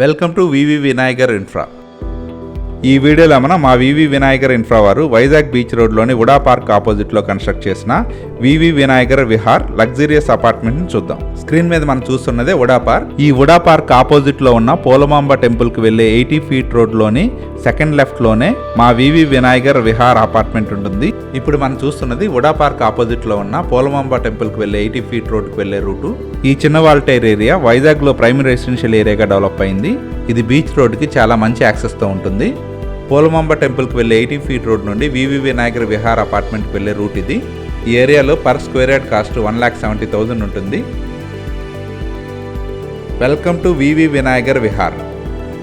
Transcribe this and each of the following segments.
Welcome to VV Vinayagar Infra. ఈ వీడియోలో మనం మా వివి వినాయగర్ ఇన్ఫ్రా వారు వైజాగ్ బీచ్ రోడ్లోని ఉడా పార్క్ ఆపోజిట్లో కన్స్ట్రక్ట్ చేసిన వివి వినాయగర్ విహార్ లగ్జరియస్ అపార్ట్మెంట్ని చూద్దాం. స్క్రీన్ మీద మనం చూస్తున్నదే ఉడా పార్క్. ఈ ఉడా పార్క్ ఆపోజిట్లో ఉన్న పోలమాంబ టెంపుల్కి వెళ్ళే 80 ఫీట్ రోడ్లోని సెకండ్ లెఫ్ట్లోనే మా వివి వినాయగర్ విహార్ అపార్ట్మెంట్ ఉంటుంది. ఇప్పుడు మనం చూస్తున్నది ఉడా పార్క్ ఆపోజిట్లో ఉన్న పోలమాంబ టెంపుల్కి వెళ్ళే 80 ఫీట్ రోడ్కి వెళ్ళే రూటు. ఈ చిన్న వాల్టైర్ ఏరియా వైజాగ్లో ప్రైమరీ రెసిడెన్షియల్ ఏరియాగా డెవలప్ అయింది. ఇది బీచ్ రోడ్కి చాలా మంచి యాక్సెస్తో ఉంటుంది. పోలమాంబ టెంపుల్కి వెళ్ళే 80 ఫీట్ రోడ్ నుండి వివి వినాయగర్ విహార్ అపార్ట్మెంట్కి వెళ్ళే రూట్ ఇది. ఈ ఏరియాలో పర్ స్క్వేర్ యార్డ్ కాస్ట్ 1,70,000 ఉంటుంది. Welcome to VV Vinayagar Vihar.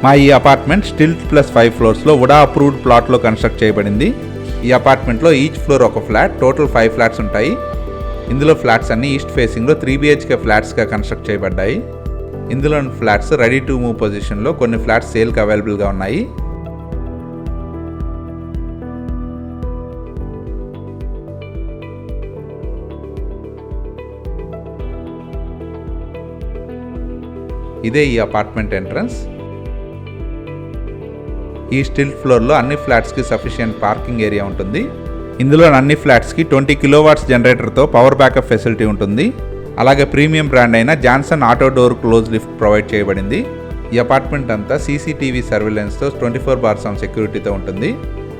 మా ఈ అపార్ట్మెంట్ స్టిల్ట్ ప్లస్ 5 ఫ్లోర్స్లో ఉడా అప్రూవ్డ్ ప్లాట్లో కన్స్ట్రక్ట్ చేయబడింది. ఈ అపార్ట్మెంట్లో ఈచ్ ఫ్లోర్ ఒక ఫ్లాట్, టోటల్ 5 ఫ్లాట్స్ ఉంటాయి. ఇందులో ఫ్లాట్స్ అన్ని ఈస్ట్ ఫేసింగ్లో 3 BHK ఫ్లాట్స్గా కన్స్ట్రక్ట్ చేయబడ్డాయి. ఇందులోని ఫ్లాట్స్ రెడీ టు మూవ్ పొజిషన్లో, కొన్ని ఫ్లాట్స్ సేల్కి అవైలబుల్గా ఉన్నాయి. ఇదే ఈ అపార్ట్మెంట్ ఎంట్రన్స్. ఈ స్టిల్ట్ ఫ్లోర్లో అన్ని ఫ్లాట్స్కి సఫిషియెంట్ పార్కింగ్ ఏరియా ఉంటుంది. ఇందులో అన్ని ఫ్లాట్స్కి 20 కిలోవాట్స్ జనరేటర్తో పవర్ బ్యాకప్ ఫెసిలిటీ ఉంటుంది. అలాగే ప్రీమియం బ్రాండ్ అయిన Johnson auto door close lift provide చేయబడింది. ఈ అపార్ట్మెంట్ అంతా CCTV సర్వేలెన్స్తో 24/7 సెక్యూరిటీతో ఉంటుంది.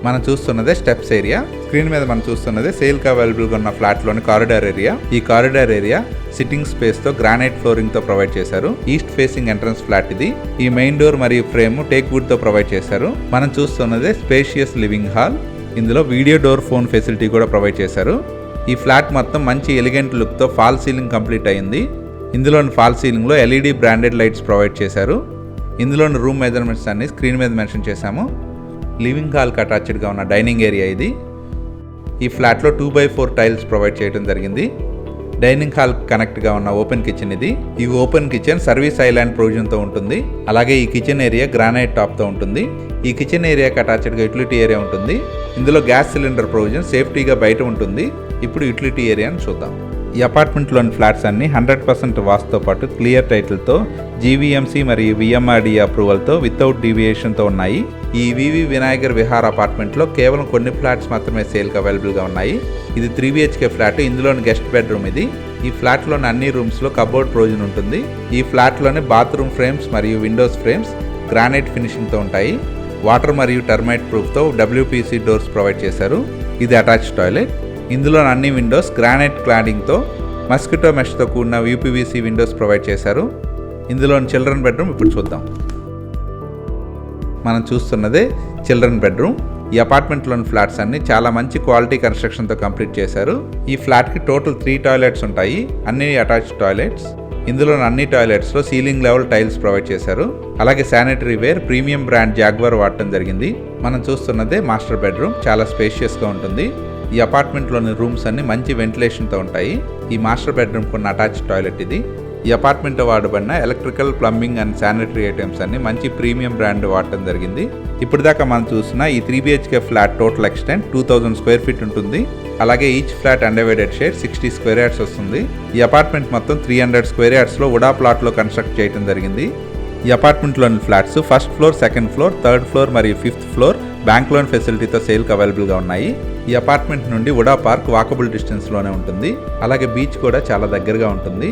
మనం చూస్తున్నదే స్టెప్స్ ఏరియా. స్క్రీన్ మీద మనం చూస్తున్నదే సేల్కి అవైలబుల్గా ఉన్న ఫ్లాట్లోని కారిడార్ ఏరియా. ఈ కారిడార్ ఏరియా సిట్టింగ్ స్పేస్తో గ్రానైట్ ఫ్లోరింగ్తో ప్రొవైడ్ చేశారు. ఈస్ట్ ఫేసింగ్ ఎంట్రన్స్ ఫ్లాట్ ఇది. ఈ మెయిన్ డోర్ మరియు ఫ్రేమ్ టేక్ వుడ్తో ప్రొవైడ్ చేశారు. మనం చూస్తున్నదే స్పేషియస్ లివింగ్ హాల్. ఇందులో వీడియో డోర్ ఫోన్ ఫెసిలిటీ కూడా ప్రొవైడ్ చేశారు. ఈ ఫ్లాట్ మొత్తం మంచి ఎలిగెంట్ లుక్తో ఫాల్ సీలింగ్ కంప్లీట్ అయింది. ఇందులోని ఫాల్ సీలింగ్లో LED బ్రాండెడ్ లైట్స్ ప్రొవైడ్ చేశారు. ఇందులోని రూమ్ మెజర్మెంట్స్ అన్ని స్క్రీన్ మీద మెన్షన్ చేశాము. లివింగ్ హాల్కి అటాచ్డ్గా ఉన్న డైనింగ్ ఏరియా ఇది. ఈ ఫ్లాట్లో 2x4 టైల్స్ ప్రొవైడ్ చేయడం జరిగింది. డైనింగ్ హాల్ కనెక్ట్గా ఉన్న ఓపెన్ కిచెన్ ఇది. ఈ ఓపెన్ కిచెన్ సర్వీస్ ఐలాండ్ ప్రొవిజన్తో ఉంటుంది. అలాగే ఈ కిచెన్ ఏరియా గ్రానైట్ టాప్తో ఉంటుంది. ఈ కిచెన్ ఏరియాకి అటాచ్డ్గా యూటిలిటీ ఏరియా ఉంటుంది. ఇందులో గ్యాస్ సిలిండర్ ప్రొవిజన్ సేఫ్టీగా బయట ఉంటుంది. ఇప్పుడు యూటిలిటీ ఏరియాని చూద్దాం. ఈ అపార్ట్మెంట్లోని ఫ్లాట్స్ అన్ని 100% వాస్తుతో పాటు క్లియర్ టైటిల్తో, GVMC మరియు VMRDA అప్రూవల్తో వితౌట్ డీవియేషన్తో ఉన్నాయి. ఈ వివి వినాయగర్ విహార్ అపార్ట్మెంట్లో కేవలం కొన్ని ఫ్లాట్స్ మాత్రమే సేల్కి అవైలబుల్గా ఉన్నాయి. ఇది 3 BHK ఫ్లాట్. ఇందులోని గెస్ట్ బెడ్రూమ్ ఇది. ఈ ఫ్లాట్లోని అన్ని రూమ్స్లో కబోర్డ్ ప్రొవిజన్ ఉంటుంది. ఈ ఫ్లాట్లోని బాత్రూమ్ ఫ్రేమ్స్ మరియు విండోస్ ఫ్రేమ్స్ గ్రానైట్ ఫినిషింగ్తో ఉంటాయి. వాటర్ మరియు టర్మైట్ ప్రూఫ్తో WPC డోర్స్ ప్రొవైడ్ చేశారు. ఇది అటాచ్ టాయిలెట్. ఇందులో అన్ని విండోస్ గ్రానైట్ క్లాడింగ్తో మస్కిటో మెష్తో కూడిన UPVC విండోస్ ప్రొవైడ్ చేశారు. ఇందులోని చిల్డ్రన్ బెడ్రూమ్ ఇప్పుడు చూద్దాం. మనం చూస్తున్నదే చిల్డ్రన్ బెడ్రూమ్. ఈ అపార్ట్మెంట్లోని ఫ్లాట్స్ అన్ని చాలా మంచి క్వాలిటీ కన్స్ట్రక్షన్తో కంప్లీట్ చేశారు. ఈ ఫ్లాట్కి టోటల్ 3 టాయిలెట్స్ ఉంటాయి, అన్ని అటాచ్ టాయిలెట్స్. ఇందులో అన్ని టాయిలెట్స్లో సీలింగ్ లెవెల్ టైల్స్ ప్రొవైడ్ చేశారు. అలాగే sanitary ware premium brand jaguar వాడటం జరిగింది. మనం చూస్తున్నదే మాస్టర్ బెడ్రూమ్. చాలా స్పేషియస్గా ఉంటుంది. ఈ అపార్ట్మెంట్లోని రూమ్స్ అన్ని మంచి వెంటిలేషన్తో ఉంటాయి. ఈ మాస్టర్ బెడ్రూమ్కి ఉన్న అటాచ్ టాయిలెట్ ఇది. ఈ అపార్ట్మెంట్లో వాడబడిన electrical, plumbing and sanitary items అన్ని మంచి ప్రీమియం బ్రాండ్ వాడటం జరిగింది. ఇప్పుడు దాకా మనం చూసిన ఈ 3 BHK flat total extent 2000 square feet ఉంటుంది. అలాగే each flat undivided share 60 square yards వస్తుంది. ఈ అపార్ట్మెంట్ మొత్తం 300 స్క్వేర్ యార్డ్స్లో ఉడా ప్లాట్లో కన్స్ట్రక్ట్ చేయడం జరిగింది. ఈ అపార్ట్మెంట్లోని flats first floor, second floor, third floor మరియు 5th ఫ్లోర్ బ్యాంక్ లోన్ ఫెసిలిటీతో సేల్కి అవైలబుల్గా ఉన్నాయి. ఈ అపార్ట్మెంట్ నుండి ఉడా పార్క్ వాకబుల్ డిస్టెన్స్లోనే ఉంటుంది. అలాగే బీచ్ కూడా చాలా దగ్గరగా ఉంటుంది.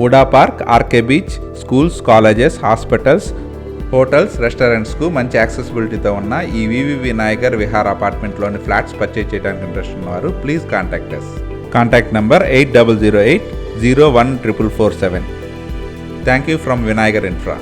UDA park, RK beach, schools, colleges, hospitals, hotels, రెస్టారెంట్స్కు మంచి యాక్సెసిబిలిటీతో ఉన్న ఈ వివి వినాయగర్ విహార్ అపార్ట్మెంట్లోని ఫ్లాట్స్ పర్చేజ్ చేయడానికి ఇంట్రెస్ట్ ఉన్నవారు please contact us. Contact number 8008 01 447. Thank you from Vinayagar infra.